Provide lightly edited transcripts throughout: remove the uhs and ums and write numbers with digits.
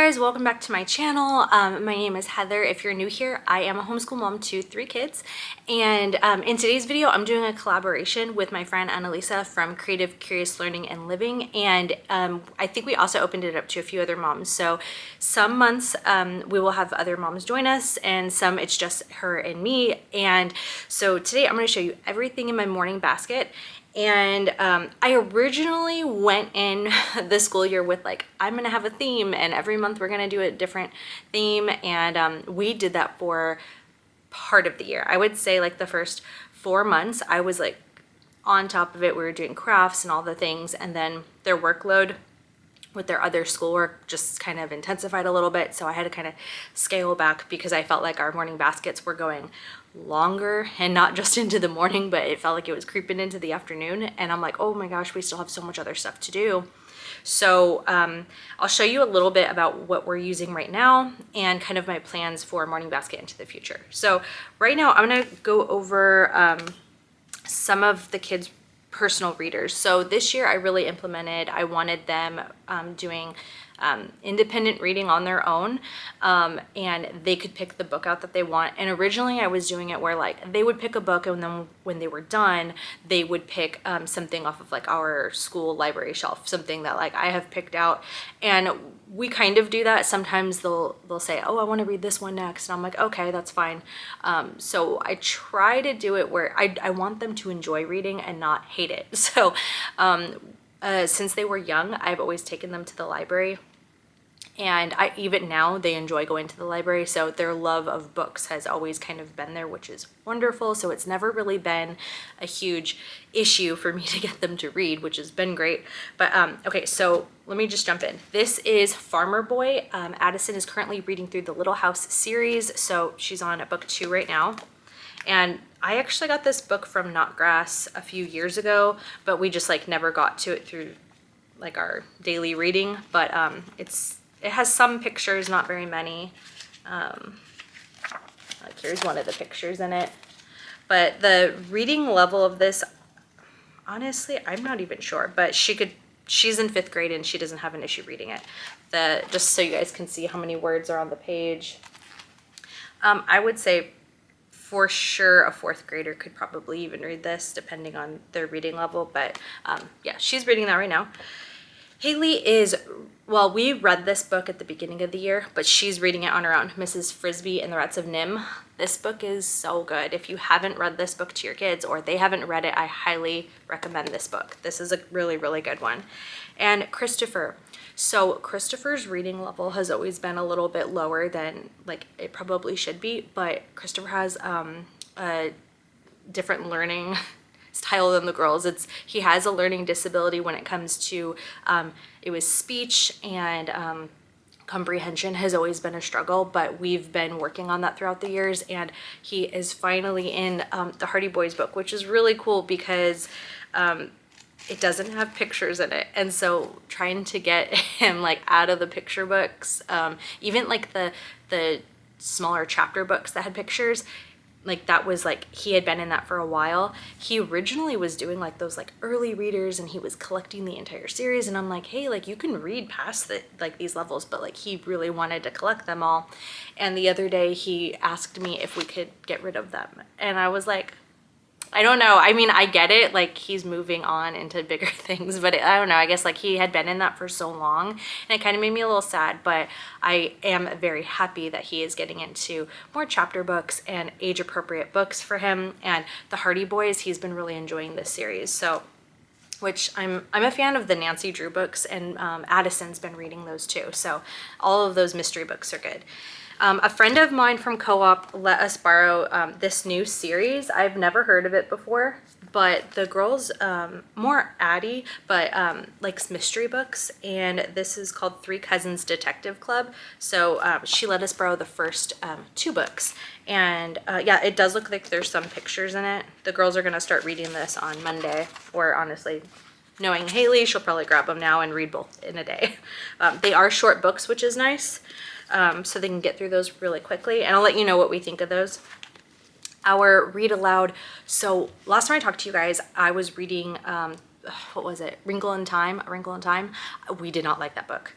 guys, welcome back to my channel. My name is Heather. If you're new here, I am a homeschool mom to 3 kids. And in today's video, I'm doing a collaboration with my friend Annalisa from Creative Curious Learning and Living. And I think we also opened it up to a few other moms. So some months we will have other moms join us, and some it's just her and me. And so today I'm going to show you everything in my morning basket. And I originally went in the school year with like, I'm gonna have a theme and every month we're gonna do a different theme. And we did that for part of the year. I would say like the first 4 months I was like on top of it. We were doing crafts and all the things, and then their workload with their other schoolwork just kind of intensified a little bit. So I had to kind of scale back because I felt like our morning baskets were going longer, and not just into the morning, but it felt like it was creeping into the afternoon. And I'm like, oh my gosh, we still have so much other stuff to do. So I'll show you a little bit about what we're using right now and kind of my plans for morning basket into the future. So right now I'm gonna go over some of the kids' personal readers. So this year I really implemented, I wanted them doing independent reading on their own, and they could pick the book out that they want. And originally I was doing it where like they would pick a book, and then when they were done they would pick something off of like our school library shelf, something that like I have picked out. And we kind of do that. Sometimes they'll say, oh, I want to read this one next, and I'm like, okay, that's fine. So I try to do it where I want them to enjoy reading and not hate it. So since they were young, I've always taken them to the library, and even now they enjoy going to the library. So their love of books has always kind of been there, which is wonderful. So it's never really been a huge issue for me to get them to read, which has been great. But okay, so let me just jump in. This is Farmer Boy. Addison is currently reading through the Little House series. So she's on book 2 right now. And I actually got this book from Knotgrass a few years ago, but we just like never got to it through like our daily reading. But it has some pictures, not very many. Like here's one of the pictures in it. But the reading level of this, honestly, I'm not even sure. But she's in 5th grade and she doesn't have an issue reading it. Just so you guys can see how many words are on the page. I would say for sure a 4th grader could probably even read this, depending on their reading level. But yeah, she's reading that right now. Haley is, well, we read this book at the beginning of the year, but she's reading it on her own. Mrs. Frisbee and the Rats of Nim. This book is so good. If you haven't read this book to your kids, or they haven't read it, I highly recommend this book. This is a really, really good one. And Christopher. So Christopher's reading level has always been a little bit lower than like it probably should be, but Christopher has a different learning style than the girls. He has a learning disability when it comes to it was speech, and comprehension has always been a struggle, but we've been working on that throughout the years. And he is finally in the Hardy Boys book, which is really cool because it doesn't have pictures in it. And so trying to get him like out of the picture books, even like the smaller chapter books that had pictures, like that was like, he had been in that for a while. He originally was doing like those like early readers, and he was collecting the entire series. And I'm like, hey, like you can read past like these levels, but like he really wanted to collect them all. And the other day he asked me if we could get rid of them. And I was like, I don't know. I mean, I get it. Like he's moving on into bigger things, but I don't know. I guess like he had been in that for so long, and it kind of made me a little sad, but I am very happy that he is getting into more chapter books and age appropriate books for him. And the Hardy Boys, he's been really enjoying this series. So, which I'm a fan of the Nancy Drew books, and Addison's been reading those too. So all of those mystery books are good. A friend of mine from Co-op let us borrow this new series. I've never heard of it before, but the girls, more Addie, but likes mystery books, and this is called 3 Cousins Detective Club. So she let us borrow the first 2 books, and yeah, it does look like there's some pictures in it. The girls are gonna start reading this on Monday, or honestly, knowing Haley, she'll probably grab them now and read both in a day. They are short books, which is nice. So they can get through those really quickly, and I'll let you know what we think of those. Our read aloud. So last time I talked to you guys, I was reading what was it? Wrinkle in Time, A Wrinkle in Time. We did not like that book.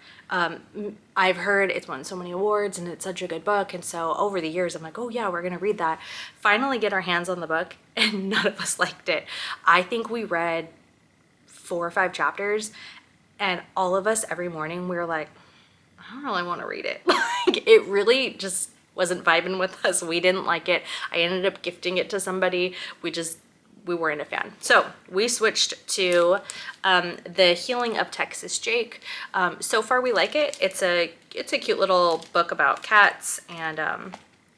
I've heard it's won so many awards and it's such a good book. And so over the years, I'm like, oh yeah, we're going to read that. Finally get our hands on the book and none of us liked it. I think we read 4 or 5 chapters and all of us every morning, we were like, I don't really want to read it. Like it really just wasn't vibing with us. We didn't like it. I ended up gifting it to somebody. We weren't a fan. So we switched to The Healing of Texas Jake. So far we like it. It's a cute little book about cats, and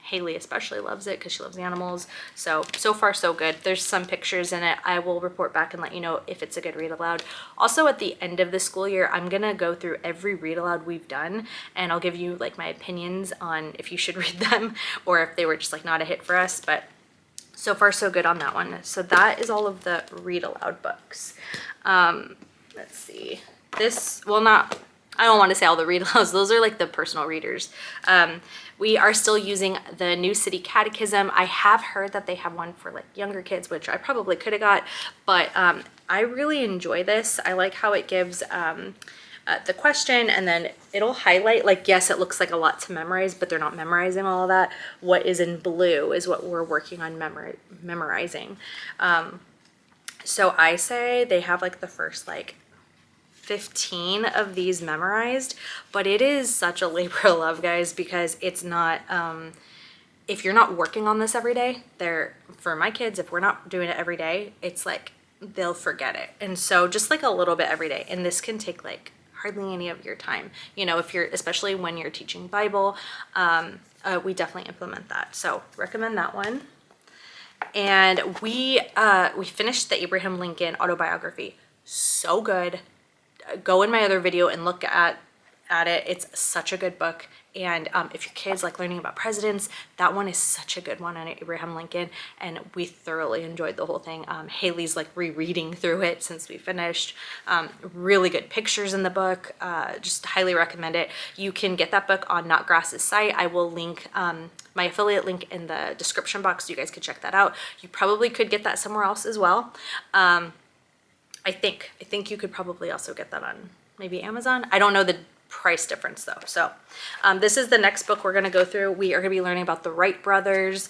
Haley especially loves it because she loves animals. So far so good. There's some pictures in it. I will report back and let you know if it's a good read aloud. Also at the end of the school year, I'm gonna go through every read aloud we've done and I'll give you like my opinions on if you should read them or if they were just like not a hit for us. But so far so good on that one. So that is all of the read aloud books. Let's see. I don't want to say all the read alouds. Those are like the personal readers. We are still using the New City Catechism. I have heard that they have one for like younger kids, which I probably could have got, but I really enjoy this. I like how it gives the question and then it'll highlight, like, yes, it looks like a lot to memorize, but they're not memorizing all of that. What is in blue is what we're working on memorizing. So I say they have like the first like 15 of these memorized, but it is such a labor of love, guys, because it's not, if you're not working on this every day, for my kids, if we're not doing it every day, it's like they'll forget it. And so just like a little bit every day, and this can take like hardly any of your time, if you're, especially when you're teaching Bible, we definitely implement that. So recommend that one. And we finished the Abraham Lincoln autobiography. So good. Go in my other video and look at it. It's such a good book. And if your kids like learning about presidents, that one is such a good one on Abraham Lincoln. And we thoroughly enjoyed the whole thing. Haley's like rereading through it since we finished. Really good pictures in the book. Just highly recommend it. You can get that book on Not Grass's site. I will link my affiliate link in the description box so you guys can check that out. You probably could get that somewhere else as well. I think you could probably also get that on maybe Amazon. I don't know the price difference though. So this is the next book we're going to go through. We are going to be learning about the Wright brothers.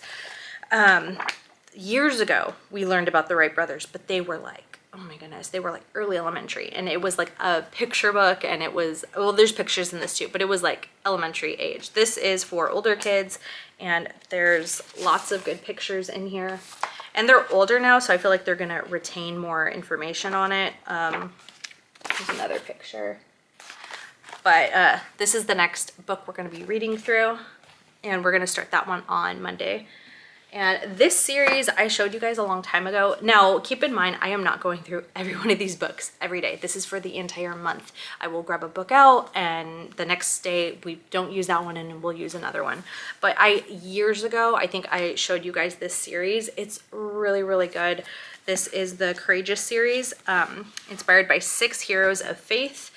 Years ago, we learned about the Wright brothers, but they were like, oh my goodness, they were like early elementary, and it was like a picture book, and it was, well, there's pictures in this too, but it was like elementary age. This is for older kids, and there's lots of good pictures in here. And they're older now, so I feel like they're gonna retain more information on it. Here's another picture. But this is the next book we're gonna be reading through, and we're gonna start that one on Monday. And this series I showed you guys a long time ago. Now, keep in mind, I am not going through every one of these books every day. This is for the entire month. I will grab a book out, and the next day we don't use that one and we'll use another one. But years ago, I think I showed you guys this series. It's really, really good. This is the Courageous series, inspired by 6 heroes of faith.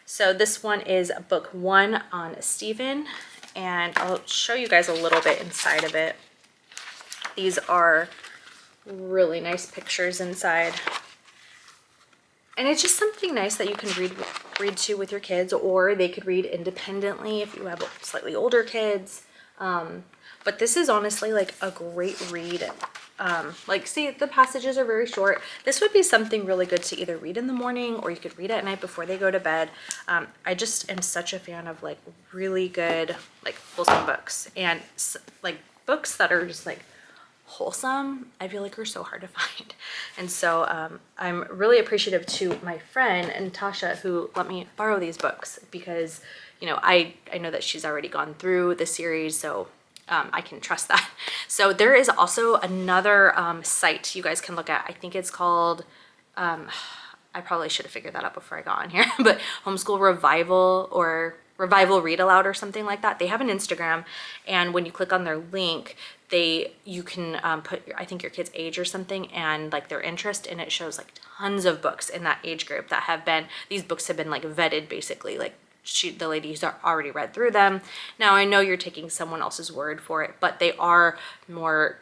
So this one is book 1 on Stephen, and I'll show you guys a little bit inside of it. These are really nice pictures inside. And it's just something nice that you can read to with your kids, or they could read independently if you have slightly older kids. But this is honestly like a great read. Like, see, the passages are very short. This would be something really good to either read in the morning, or you could read at night before they go to bed. I just am such a fan of like really good, like wholesome books, and like books that are just like wholesome, I feel like are so hard to find. And so I'm really appreciative to my friend Natasha who let me borrow these books, because I know that she's already gone through the series, so I can trust that. So there is also another site you guys can look at. I think it's called I probably should have figured that out before I got on here, but Homeschool Revival or Revival Read Aloud or something like that. They have an Instagram, and when you click on their link, you can put I think your kid's age or something and like their interest, and it shows like tons of books in that age group that these books have been like vetted, basically, like the lady's already read through them. Now I know you're taking someone else's word for it, but they are more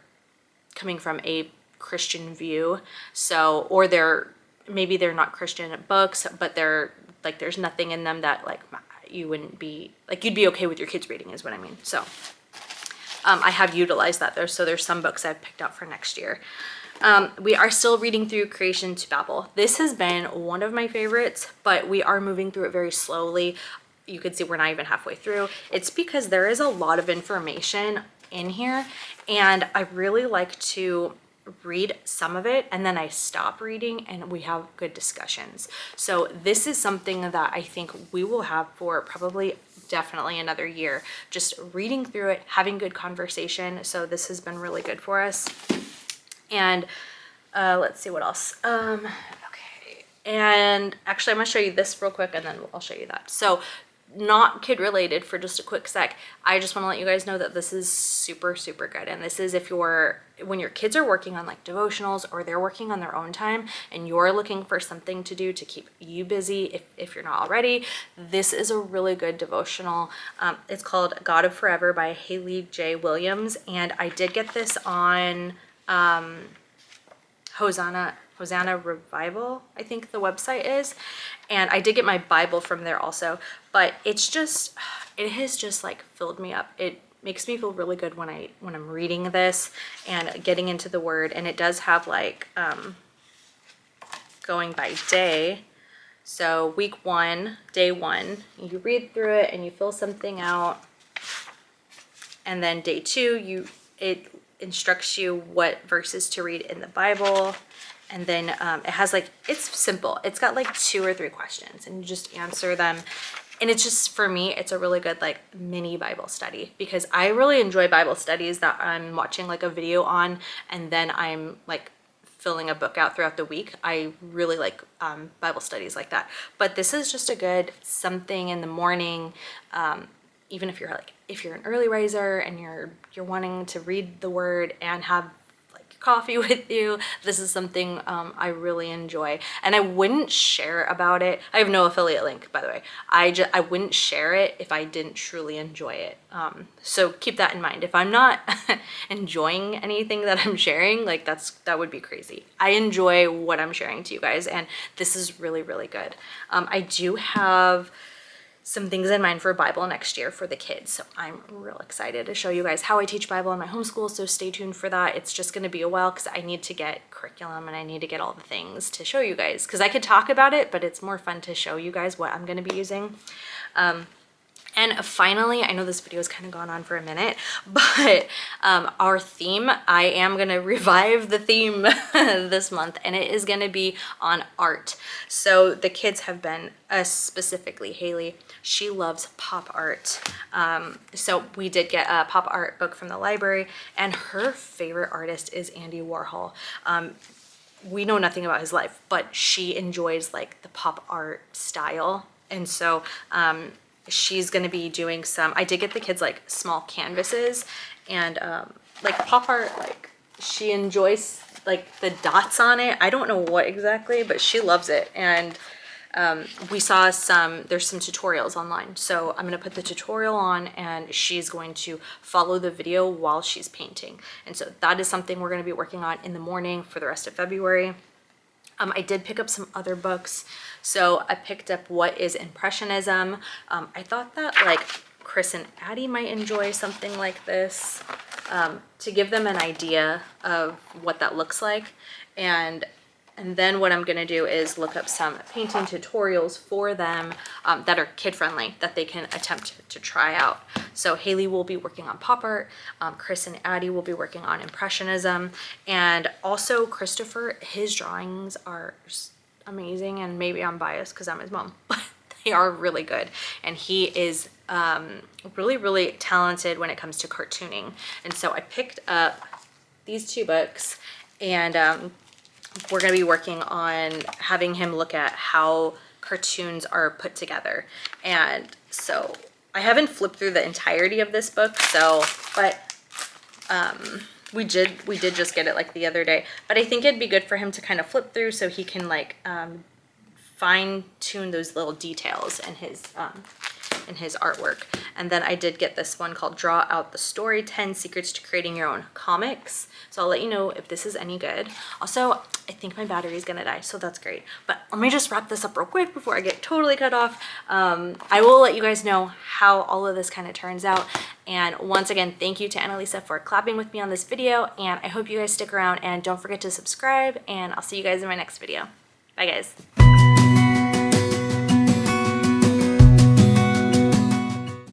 coming from a Christian view, so, or they're maybe they're not Christian books, but they're like, there's nothing in them that like you wouldn't be, like you'd be okay with your kids reading is what I mean. So I have utilized that there. So there's some books I've picked out for next year. We are still reading through Creation to Babel. This has been one of my favorites, but we are moving through it very slowly. You can see we're not even halfway through. It's because there is a lot of information in here, and I really like to read some of it and then I stop reading and we have good discussions. So this is something that I think we will have for probably definitely another year, just reading through it, having good conversation. So this has been really good for us. And let's see what else. Okay. And actually I'm gonna show you this real quick and then I'll show you that. So not kid related for just a quick sec. I just want to let you guys know that this is super, super good. And this is when your kids are working on like devotionals or they're working on their own time and you're looking for something to do to keep you busy if you're not already, this is a really good devotional. It's called God of Forever by Haley J. Williams. And I did get this on Hosanna Revival, I think the website is. And I did get my Bible from there also, but it has just like filled me up. It makes me feel really good when I'm reading this and getting into the word. And it does have like going by day. So week 1, day 1, you read through it and you fill something out. And then day 2, it instructs you what verses to read in the Bible. And then it has like, it's simple. It's got like 2 or 3 questions and you just answer them. And it's just, for me, it's a really good like mini Bible study, because I really enjoy Bible studies that I'm watching like a video on and then I'm like filling a book out throughout the week. I really like Bible studies like that. But this is just a good something in the morning, even if you're an early riser and you're wanting to read the word and have coffee with you. This is something I really enjoy, and I wouldn't share about it. I have no affiliate link, by the way. I wouldn't share it if I didn't truly enjoy it. So keep that in mind. If I'm not enjoying anything that I'm sharing, like that would be crazy. I enjoy what I'm sharing to you guys, and this is really, really good. I do have some things in mind for Bible next year for the kids. So I'm real excited to show you guys how I teach Bible in my homeschool. So stay tuned for that. It's just going to be a while because I need to get curriculum and I need to get all the things to show you guys, because I could talk about it, but it's more fun to show you guys what I'm going to be using. And finally, I know this video has kind of gone on for a minute, but our theme, I am going to revive the theme this month, and it is going to be on art. So the kids have been, specifically Haley, she loves pop art. So we did get a pop art book from the library, and her favorite artist is Andy Warhol. We know nothing about his life, but she enjoys like the pop art style. And so she's going to be doing some, I did get the kids like small canvases and like pop art, like she enjoys like the dots on it. I don't know what exactly, but she loves it. And we saw there's some tutorials online. So I'm going to put the tutorial on and she's going to follow the video while she's painting. And so that is something we're going to be working on in the morning for the rest of February. I did pick up some other books. So I picked up What is Impressionism. I thought that like Chris and Addie might enjoy something like this, to give them an idea of what that looks like. And then what I'm going to do is look up some painting tutorials for them that are kid-friendly that they can attempt to try out. So Haley will be working on pop art. Chris and Addie will be working on Impressionism. And also Christopher, his drawings are amazing. And maybe I'm biased because I'm his mom, but they are really good. And he is really, really talented when it comes to cartooning. And so I picked up these 2 books, and we're going to be working on having him look at how cartoons are put together. And so I haven't flipped through the entirety of this book, but we did just get it like the other day. But I think it'd be good for him to kind of flip through so he can like fine tune those little details in in his artwork. And then I did get this one called Draw Out the Story, 10 Secrets to Creating Your Own Comics. So I'll let you know if this is any good. Also, I think my battery is gonna die, so that's great. But let me just wrap this up real quick before I get totally cut off. I will let you guys know how all of this kind of turns out. And once again, thank you to Annalisa for clapping with me on this video. And I hope you guys stick around and don't forget to subscribe. And I'll see you guys in my next video. Bye guys.